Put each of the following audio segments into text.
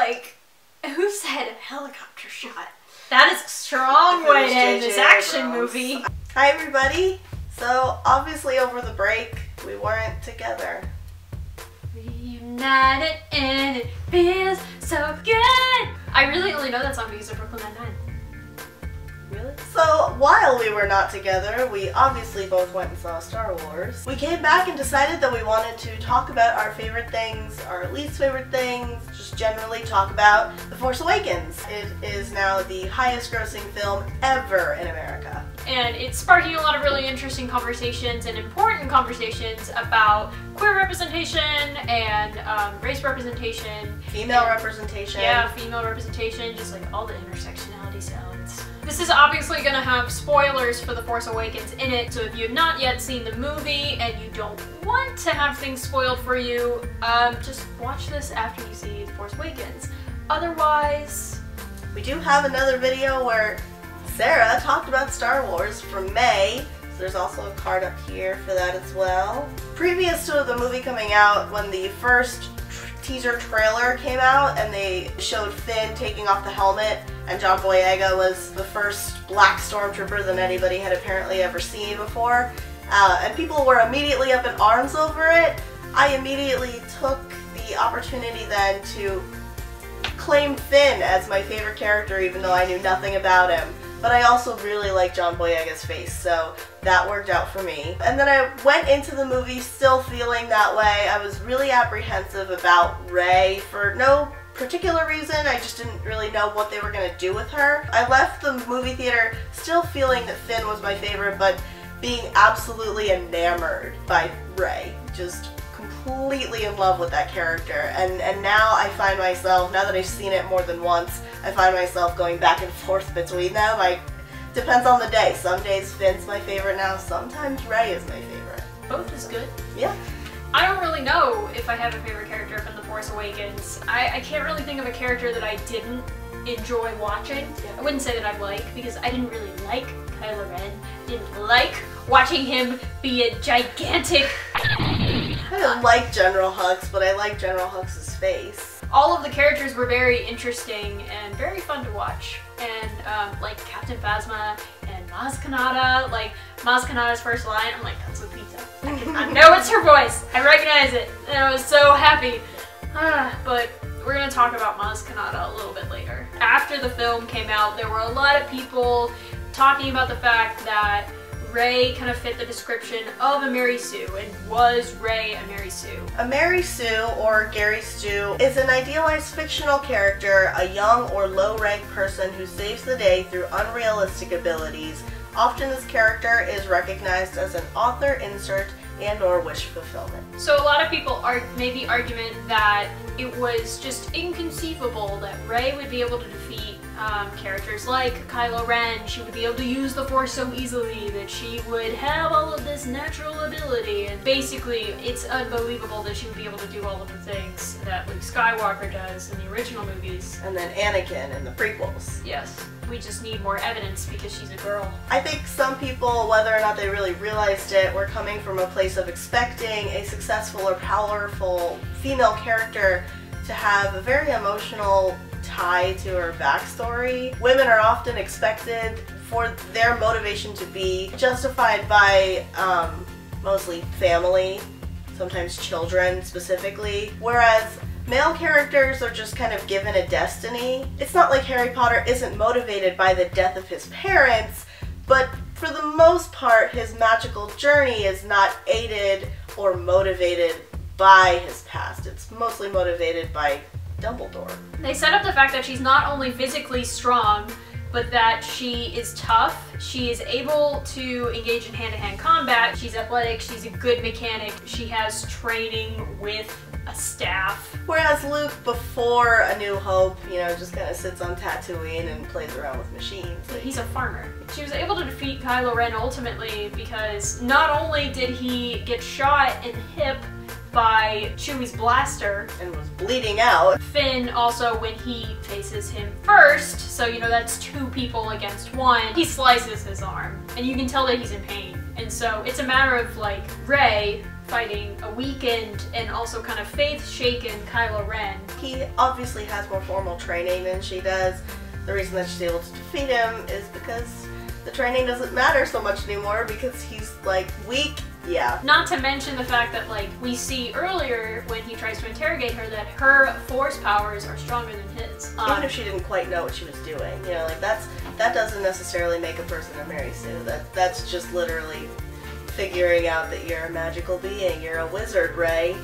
like, who said helicopter shot? That is a strong way to end this action movie. Hi everybody. So obviously over the break we weren't together. Reunited and it feels so good. I really only know that song because of Brooklyn Nine-Nine. Really? So while we were not together, we obviously both went and saw Star Wars. We came back and decided that we wanted to talk about our favorite things, our least favorite things, just generally talk about The Force Awakens. It is now the highest grossing film ever in America. And it's sparking a lot of really interesting conversations and important conversations about queer representation and race representation. Female representation. Yeah, female representation, just like all the intersectionality sounds. This is obviously going to have spoilers for The Force Awakens in it, so if you have not yet seen the movie and you don't want to have things spoiled for you, just watch this after you see The Force Awakens. Otherwise... We do have another video where Sarah talked about Star Wars from May, so there's also a card up here for that as well. Previous to the movie coming out, when the first teaser trailer came out and they showed Finn taking off the helmet, and John Boyega was the first black stormtrooper that anybody had apparently ever seen before, and people were immediately up in arms over it. I immediately took the opportunity then to claim Finn as my favorite character even though I knew nothing about him. But I also really like John Boyega's face, so that worked out for me. And then I went into the movie still feeling that way. I was really apprehensive about Rey for no particular reason. I just didn't really know what they were going to do with her. I left the movie theater still feeling that Finn was my favorite, but being absolutely enamored by Rey. Just completely in love with that character, and now I find myself, now that I've seen it more than once, I find myself going back and forth between them. Depends on the day. Some days Finn's my favorite now, sometimes Rey is my favorite. Both is good. Yeah. I don't really know if I have a favorite character from The Force Awakens. I can't really think of a character that I didn't enjoy watching. I wouldn't say that I like, because I didn't really like Kylo Ren. Didn't like watching him be a gigantic... I don't like General Hux, but I like General Hux's face. All of the characters were very interesting and very fun to watch. And like Captain Phasma and Maz Kanata, like Maz Kanata's first line, I'm like, that's Lupita. I know it's her voice. I recognize it. And I was so happy. But we're going to talk about Maz Kanata a little bit later. After the film came out, there were a lot of people talking about the fact that Rey kind of fit the description of a Mary Sue, and was Rey a Mary Sue? A Mary Sue, or Gary Stu, is an idealized fictional character, a young or low-ranked person who saves the day through unrealistic abilities. Often this character is recognized as an author insert and or wish fulfillment. So a lot of people made the argument that it was just inconceivable that Rey would be able to defeat characters like Kylo Ren. She would be able to use the Force so easily, that she would have all of this natural ability, and basically it's unbelievable that she would be able to do all of the things that Luke Skywalker does in the original movies. And then Anakin in the prequels. Yes. We just need more evidence because she's a girl. I think some people, whether or not they really realized it, were coming from a place of expecting a successful or powerful female character to have a very emotional tie to her backstory. Women are often expected for their motivation to be justified by mostly family, sometimes children specifically, whereas male characters are just kind of given a destiny. It's not like Harry Potter isn't motivated by the death of his parents, but for the most part his magical journey is not aided or motivated by his past. It's mostly motivated by Dumbledore. They set up the fact that she's not only physically strong, but that she is tough, she is able to engage in hand-to-hand combat, she's athletic, she's a good mechanic, she has training with a staff. Whereas Luke, before A New Hope, you know, just kind of sits on Tatooine and plays around with machines. He's a farmer. She was able to defeat Kylo Ren ultimately because not only did he get shot in the hip by Chewie's blaster and was bleeding out, Finn also, when he faces him first, so you know that's two people against one, he slices his arm and you can tell that he's in pain. And so it's a matter of like Rey fighting a weakened and also kind of faith-shaken Kylo Ren. He obviously has more formal training than she does. The reason that she's able to defeat him is because the training doesn't matter so much anymore because he's like weak. Yeah. Not to mention the fact that like we see earlier when he tries to interrogate her that her force powers are stronger than his. Even if she didn't quite know what she was doing, you know, like that doesn't necessarily make a person a Mary Sue. That's just literally figuring out that you're a magical being. You're a wizard, Rey.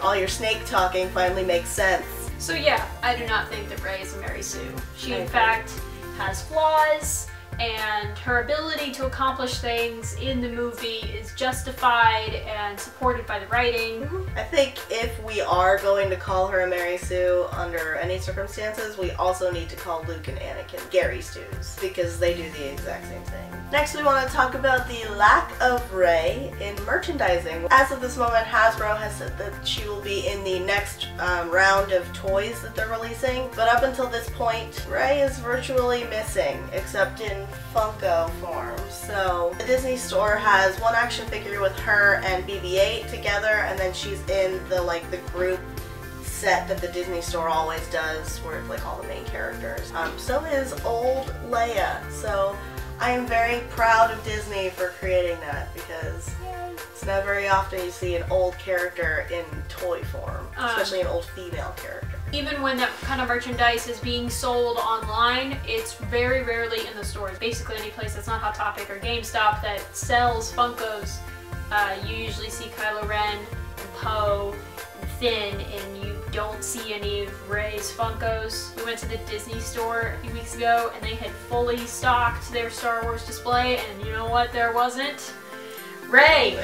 All your snake talking finally makes sense. So yeah, I do not think that Rey is a Mary Sue. She in fact has flaws, and her ability to accomplish things in the movie is justified and supported by the writing. I think if we are going to call her a Mary Sue under any circumstances, we also need to call Luke and Anakin Gary Stews, because they do the exact same thing. Next, we want to talk about the lack of Rey in merchandising. As of this moment, Hasbro has said that she will be in the next round of toys that they're releasing, but up until this point, Rey is virtually missing, except in Funko form. So the Disney store has one action figure with her and BB-8 together, and then she's in the group set that the Disney store always does, where it's like all the main characters. So is old Leia. So I am very proud of Disney for creating that, because it's not very often you see an old character in toy form, especially an old female character. Even when that kind of merchandise is being sold online, it's very rarely in the stores. Basically any place that's not Hot Topic or GameStop that sells Funkos, you usually see Kylo Ren and Poe and Finn, and you don't see any of Rey's Funkos. We went to the Disney store a few weeks ago and they had fully stocked their Star Wars display, and you know what there wasn't? Rey!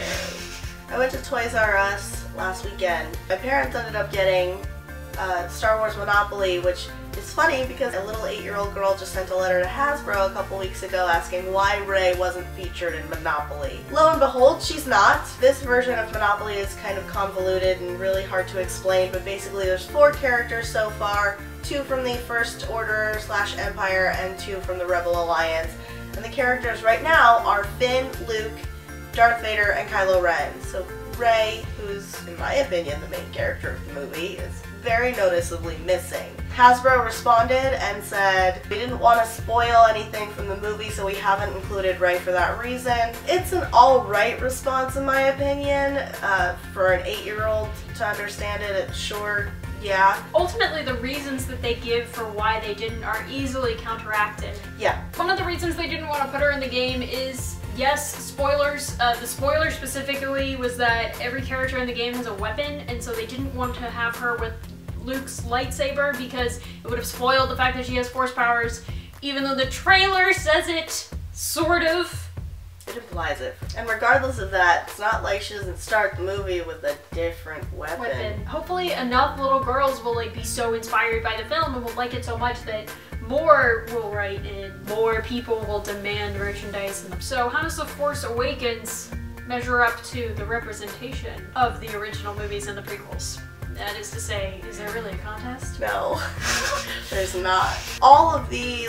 I went to Toys R Us last weekend. My parents ended up getting Star Wars Monopoly, which is funny because a little 8-year-old girl just sent a letter to Hasbro a couple weeks ago asking why Rey wasn't featured in Monopoly. Lo and behold, she's not. This version of Monopoly is kind of convoluted and really hard to explain, but basically there's 4 characters so far, 2 from the First Order / Empire and 2 from the Rebel Alliance. And the characters right now are Finn, Luke, Darth Vader, and Kylo Ren. So Rey, who's in my opinion the main character of the movie, is very noticeably missing. Hasbro responded and said, we didn't want to spoil anything from the movie, so we haven't included Rey for that reason. It's an alright response in my opinion. For an 8-year-old to understand it, it's sure, yeah. Ultimately, the reasons that they give for why they didn't are easily counteracted. Yeah. One of the reasons they didn't want to put her in the game is, yes, spoilers. The spoiler specifically was that every character in the game has a weapon, and so they didn't want to have her with Luke's lightsaber because it would have spoiled the fact that she has force powers, even though the trailer says it, sort of. It implies it. And regardless of that, it's not like she doesn't start the movie with a different weapon. Hopefully enough little girls will be so inspired by the film and will like it so much that more will write in, more people will demand merchandise. So how does The Force Awakens measure up to the representation of the original movies and the prequels? That is to say, is there really a contest? No, there's not. All of the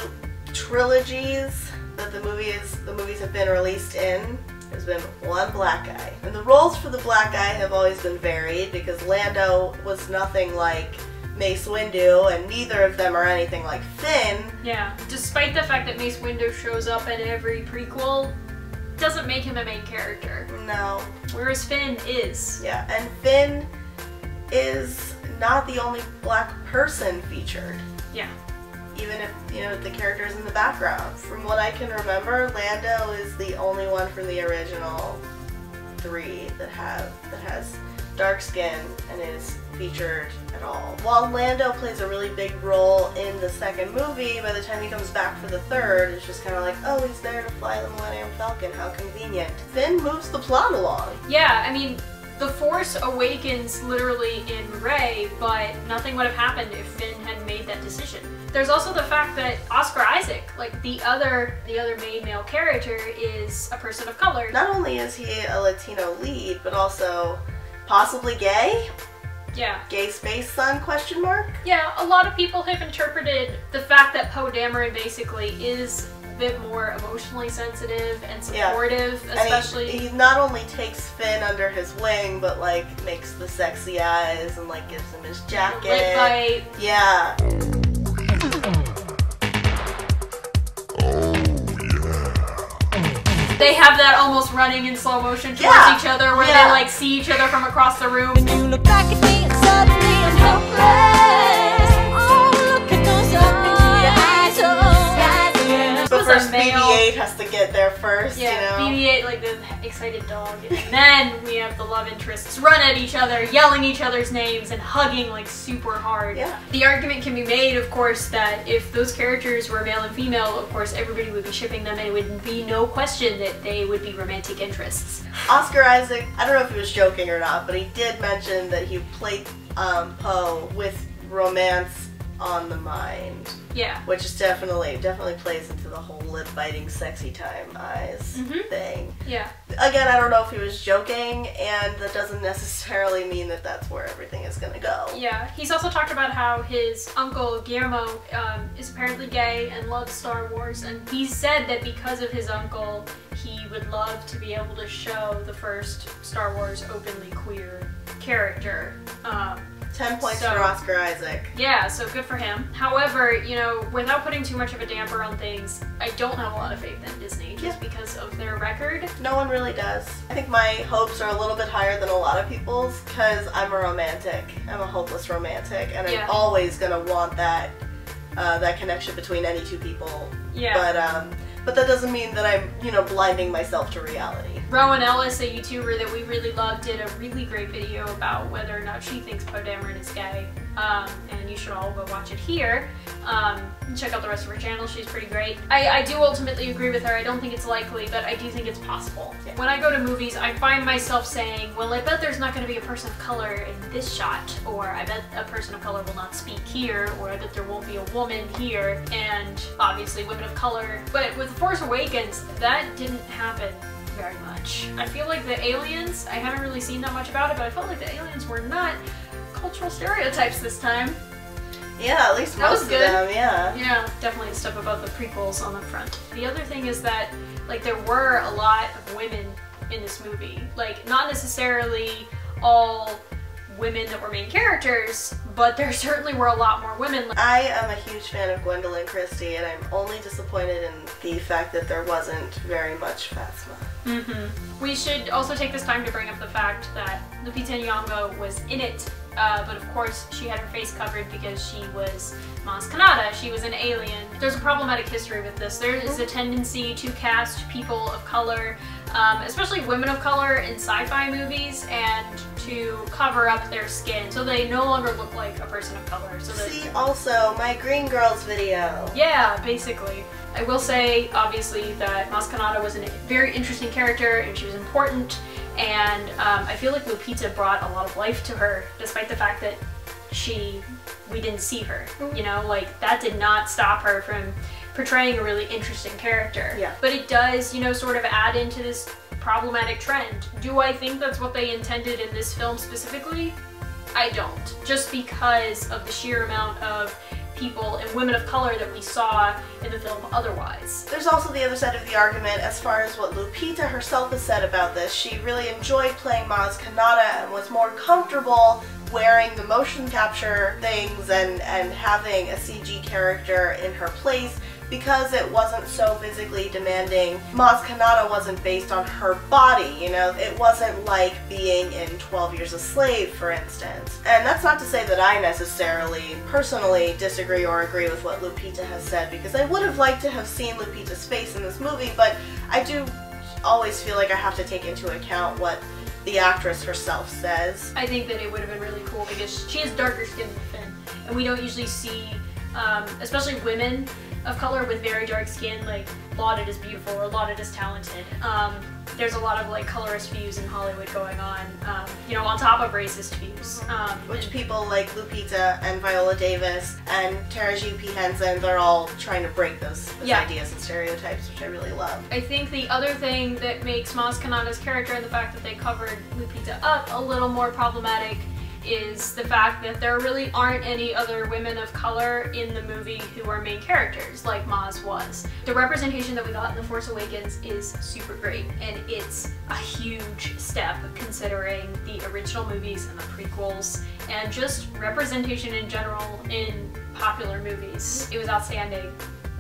trilogies that the movies have been released in, there's been one black guy. And the roles for the black guy have always been varied because Lando was nothing like Mace Windu, and neither of them are anything like Finn. Yeah, despite the fact that Mace Windu shows up in every prequel, doesn't make him a main character. No. Whereas Finn is. Yeah, and Finn is not the only black person featured. Yeah. Even if, the character is in the background. From what I can remember, Lando is the only one from the original 3 that has dark skin and is featured at all. While Lando plays a really big role in the second movie, by the time he comes back for the third, it's just kind of like, oh, he's there to fly the Millennium Falcon, how convenient. Finn moves the plot along. Yeah, I mean, The Force Awakens literally in Rey, but nothing would have happened if Finn had made that decision. There's also the fact that Oscar Isaac, the other main male character, is a person of color. Not only is he a Latino lead, but also possibly gay? Yeah. Gay space son, question mark? Yeah, a lot of people have interpreted the fact that Poe Dameron basically is bit more emotionally sensitive and supportive, especially. And he not only takes Finn under his wing, but like makes the sexy eyes and like gives him his jacket. Lip bite. Yeah. They have that almost running in slow motion towards each other where they like see each other from across the room. When you look back at me and suddenly I'm hopeless. Oh, look at those eyes, But first BB-8 has to get there first, yeah, you know? BB-8, like the excited dog. And then we have the love interests run at each other, yelling each other's names and hugging like super hard. Yeah. The argument can be made, of course, that if those characters were male and female, of course everybody would be shipping them and it would be no question that they would be romantic interests. Oscar Isaac, I don't know if he was joking or not, but he did mention that he played Poe with romance on the mind. Yeah. Which is definitely plays into the whole lip-biting sexy time eyes thing. Yeah. Again, I don't know if he was joking, and that doesn't necessarily mean that that's where everything is gonna go. Yeah. He's also talked about how his uncle, Guillermo, is apparently gay and loves Star Wars, and he said that because of his uncle, he would love to be able to show the first Star Wars openly queer character. 10 points for Oscar Isaac. Yeah, so good for him. However, you know, without putting too much of a damper on things, I don't have a lot of faith in Disney just because of their record. No one really does. I think my hopes are a little bit higher than a lot of people's because I'm a romantic. I'm a hopeless romantic, and I'm always gonna want that that connection between any two people. Yeah. But that doesn't mean that I'm, you know, blinding myself to reality. Rowan Ellis, a YouTuber that we really love, did a really great video about whether or not she thinks Poe Dameron is gay. And you should all go watch it here. Check out the rest of her channel, she's pretty great. I do ultimately agree with her. I don't think it's likely, but I do think it's possible. Yeah. When I go to movies, I find myself saying, well, I bet there's not going to be a person of color in this shot, or I bet a person of color will not speak here, or I bet there won't be a woman here, and obviously women of color. But with Force Awakens, that didn't happen very much. I feel like the aliens, I haven't really seen that much about it, but I felt like the aliens were not cultural stereotypes this time. Yeah, at least most of them, yeah. Yeah, definitely a step above the prequels on the front. The other thing is that, like, there were a lot of women in this movie. Like, not necessarily all women that were main characters, but there certainly were a lot more women. I am a huge fan of Gwendolyn Christie, and I'm only disappointed in the fact that there wasn't very much Phasma. We should also take this time to bring up the fact that Lupita Nyong'o was in it, but of course she had her face covered because she was Maz Kanata. She was an alien. There's a problematic history with this. There is a tendency to cast people of color, especially women of color, in sci-fi movies and to cover up their skin so they no longer look like a person of color. So that, see also my Green Girls video. Yeah, basically. I will say, obviously, that Maz Kanata was a very interesting character and she was important, and I feel like Lupita brought a lot of life to her, despite the fact that we didn't see her. You know, like, that did not stop her from portraying a really interesting character. Yeah. But it does, you know, sort of add into this problematic trend. Do I think that's what they intended in this film specifically? I don't. Just because of the sheer amount of people and women of color that we saw in the film otherwise. There's also the other side of the argument as far as what Lupita herself has said about this. She really enjoyed playing Maz Kanata and was more comfortable wearing the motion capture things and having a CG character in her place because it wasn't so physically demanding. Maz Kanata wasn't based on her body, you know? It wasn't like being in 12 Years a Slave, for instance. And that's not to say that I necessarily, personally, disagree or agree with what Lupita has said, because I would have liked to have seen Lupita's face in this movie, but I do always feel like I have to take into account what the actress herself says. I think that it would have been really cool because she has darker skin than Finn, and we don't usually see, especially women of color with very dark skin, like, lauded as beautiful or lauded as talented. There's a lot of, like, colorist views in Hollywood going on, you know, on top of racist views. Which people like Lupita and Viola Davis and Taraji P. Henson, they're all trying to break those ideas and stereotypes, which I really love. I think the other thing that makes Maz Kanata's character and the fact that they covered Lupita up a little more problematic is the fact that there really aren't any other women of color in the movie who are main characters, like Maz was. The representation that we got in The Force Awakens is super great, and it's a huge step considering the original movies and the prequels, and just representation in general in popular movies. It was outstanding.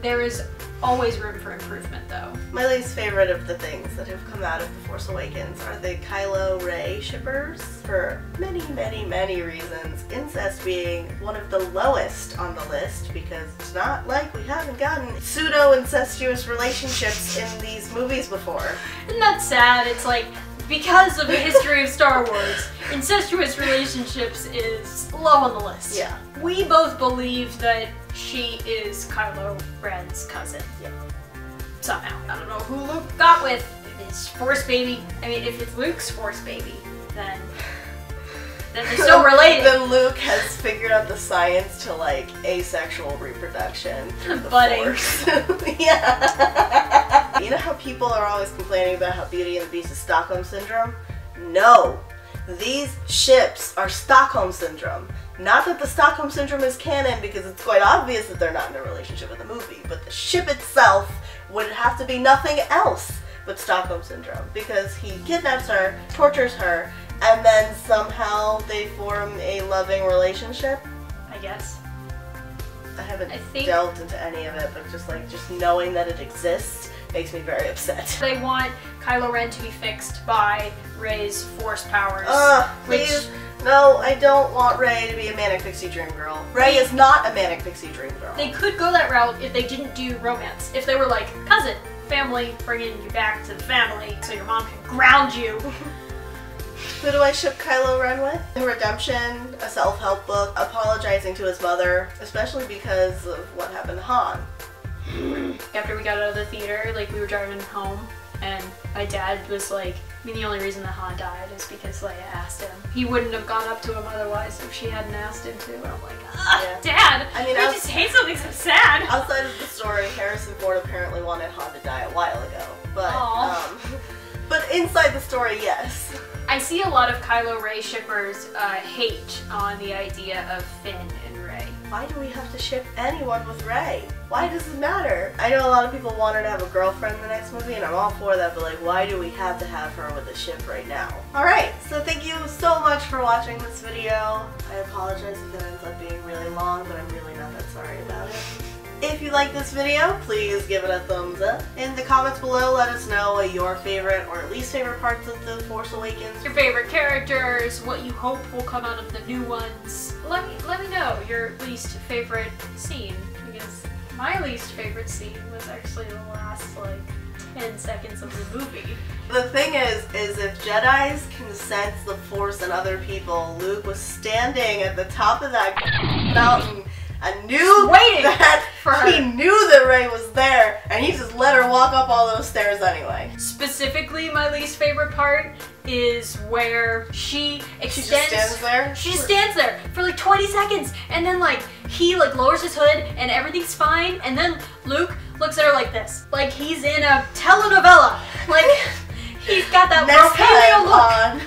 There is always room for improvement, though. My least favorite of the things that have come out of The Force Awakens are the Kylo-Rey shippers, for many, many, many reasons. Incest being one of the lowest on the list, because it's not like we haven't gotten pseudo-incestuous relationships in these movies before. Isn't that sad? It's like, because of the history of Star Wars, incestuous relationships is low on the list. Yeah. We both believe that she is Kylo Ren's cousin. Yeah. Somehow. I don't know who Luke got with. If it's Force baby. I mean, if it's Luke's Force baby, then they're still related. Then Luke has figured out the science to, like, asexual reproduction through the Budding. Force. Yeah. You know how people are always complaining about how Beauty and the Beast is Stockholm Syndrome? No! These ships are Stockholm Syndrome. Not that the Stockholm Syndrome is canon, because it's quite obvious that they're not in a relationship in the movie, but the ship itself would have to be nothing else but Stockholm Syndrome, because he kidnaps her, tortures her, and then somehow they form a loving relationship. I guess. I haven't delved into any of it, but just knowing that it exists makes me very upset. They want Kylo Ren to be fixed by Rey's Force powers. Please. No, I don't want Rey to be a manic pixie dream girl. Rey is not a manic pixie dream girl. They could go that route if they didn't do romance. If they were like, cousin, family, bringing you back to the family so your mom can ground you. Who do I ship Kylo Ren with? A redemption, a self-help book, apologizing to his mother, especially because of what happened to Han. After we got out of the theater, like, we were driving home, and my dad was like, I mean, the only reason that Han died is because Leia asked him. He wouldn't have gone up to him otherwise if she hadn't asked him to. And I'm like, yeah. Dad, I mean, I just hate something so sad. Outside of the story, Harrison Ford apparently wanted Han to die a while ago. But, but inside the story, yes. I see a lot of Kylo Rey shippers hate on the idea of Finn and Rey. Why do we have to ship anyone with Rey? Why does it matter? I know a lot of people want her to have a girlfriend in the next movie, and I'm all for that, but like, why do we have to have her with a ship right now? Alright, so thank you so much for watching this video. I apologize if it ends up being really long, but I'm really not that sorry about it. If you like this video, please give it a thumbs up. In the comments below, let us know what your favorite or least favorite parts of The Force Awakens. Your favorite characters, what you hope will come out of the new ones. Let me know your least favorite scene, because my least favorite scene was actually the last, like, 10 seconds of the movie. The thing is if Jedis can sense the Force in other people, Luke was standing at the top of that mountain and knew that he knew that Rey was there, and he just let her walk up all those stairs anyway. Specifically, my least favorite part is where she extends. She just stands there? She just stands there for like 20 seconds, and then like he like lowers his hood and everything's fine, and then Luke looks at her like this, like he's in a telenovela. Like he's got that Rogelio look. On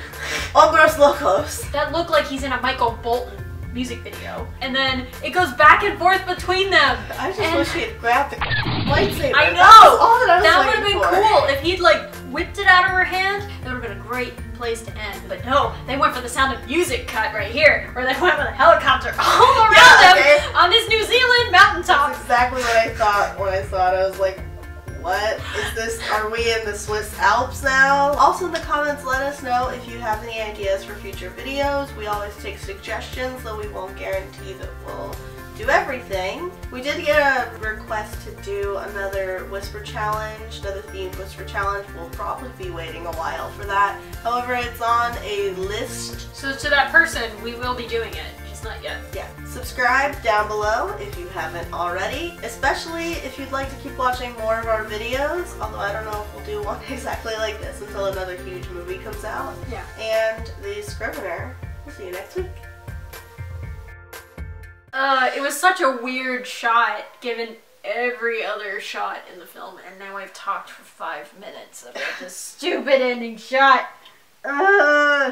Hombres Locos. That look like he's in a Michael Bolton music video, and then it goes back and forth between them. I just wish he had grabbed the lightsaber. I know! All that would have been cool if he'd like whipped it out of her hand. That would have been a great place to end. But no, they went for the Sound of Music cut right here, where they went with a helicopter all around them on this New Zealand mountaintop. That's exactly what I thought when I saw it. I was like, what is this? Are we in the Swiss Alps now? Also in the comments, let us know if you have any ideas for future videos. We always take suggestions, though we won't guarantee that we'll do everything. We did get a request to do another Whisper Challenge, another themed Whisper Challenge. We'll probably be waiting a while for that. However, it's on a list. So to that person, we will be doing it. Not yet. Yeah. Subscribe down below if you haven't already, especially if you'd like to keep watching more of our videos, although I don't know if we'll do one exactly like this until another huge movie comes out. Yeah. And the Scrivener. We'll see you next week. It was such a weird shot given every other shot in the film, and now I've talked for 5 minutes about this stupid ending shot.